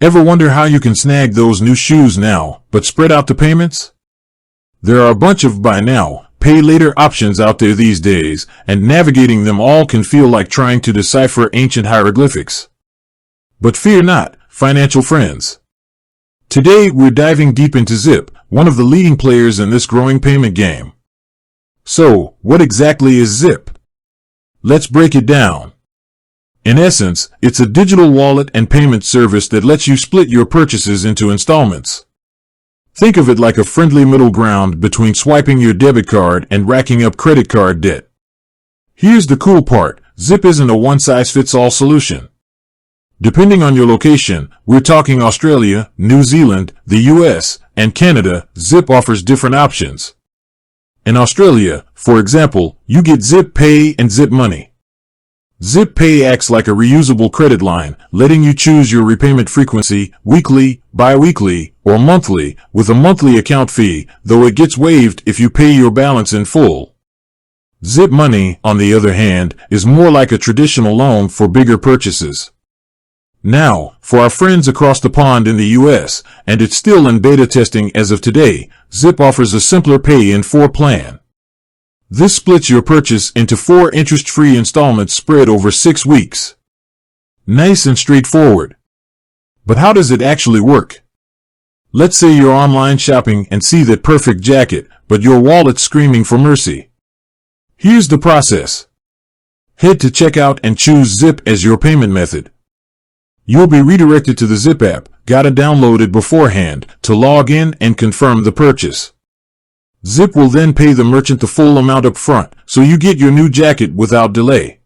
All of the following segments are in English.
Ever wonder how you can snag those new shoes now, but spread out the payments? There are a bunch of buy now, pay later options out there these days, and navigating them all can feel like trying to decipher ancient hieroglyphics. But fear not, financial friends. Today we're diving deep into Zip, one of the leading players in this growing payment game. So, what exactly is Zip? Let's break it down. In essence, it's a digital wallet and payment service that lets you split your purchases into installments. Think of it like a friendly middle ground between swiping your debit card and racking up credit card debt. Here's the cool part, Zip isn't a one-size-fits-all solution. Depending on your location, we're talking Australia, New Zealand, the US, and Canada, Zip offers different options. In Australia, for example, you get Zip Pay and Zip Money. Zip Pay acts like a reusable credit line, letting you choose your repayment frequency, weekly, bi-weekly, or monthly, with a monthly account fee, though it gets waived if you pay your balance in full. Zip Money, on the other hand, is more like a traditional loan for bigger purchases. Now, for our friends across the pond in the US, and it's still in beta testing as of today, Zip offers a simpler pay-in-4 plan. This splits your purchase into 4 interest-free installments spread over 6 weeks. Nice and straightforward. But how does it actually work? Let's say you're online shopping and see that perfect jacket, but your wallet's screaming for mercy. Here's the process. Head to checkout and choose Zip as your payment method. You'll be redirected to the Zip app, gotta download it beforehand, to log in and confirm the purchase. Zip will then pay the merchant the full amount up front, so you get your new jacket without delay.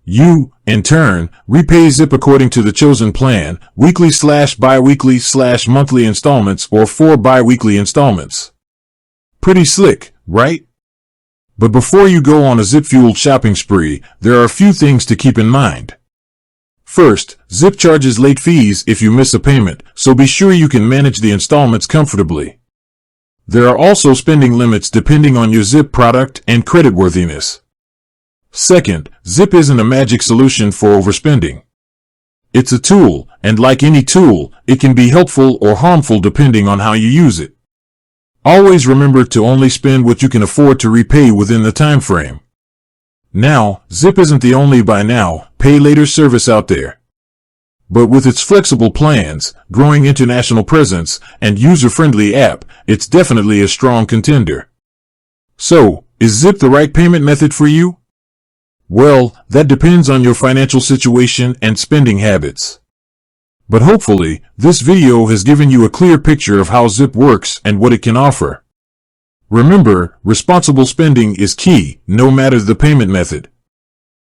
You, in turn, repay Zip according to the chosen plan, weekly/bi-weekly/monthly installments or 4 bi-weekly installments. Pretty slick, right? But before you go on a Zip-fueled shopping spree, there are a few things to keep in mind. First, Zip charges late fees if you miss a payment, so be sure you can manage the installments comfortably. There are also spending limits depending on your Zip product and creditworthiness. Second, Zip isn't a magic solution for overspending. It's a tool, and like any tool, it can be helpful or harmful depending on how you use it. Always remember to only spend what you can afford to repay within the time frame. Now, Zip isn't the only buy now, pay later service out there. But with its flexible plans, growing international presence, and user-friendly app, it's definitely a strong contender. So, is Zip the right payment method for you? Well, that depends on your financial situation and spending habits. But hopefully, this video has given you a clear picture of how Zip works and what it can offer. Remember, responsible spending is key, no matter the payment method.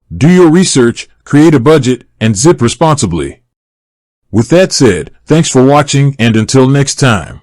Do your research, create a budget, and Zip responsibly. With that said, thanks for watching and until next time.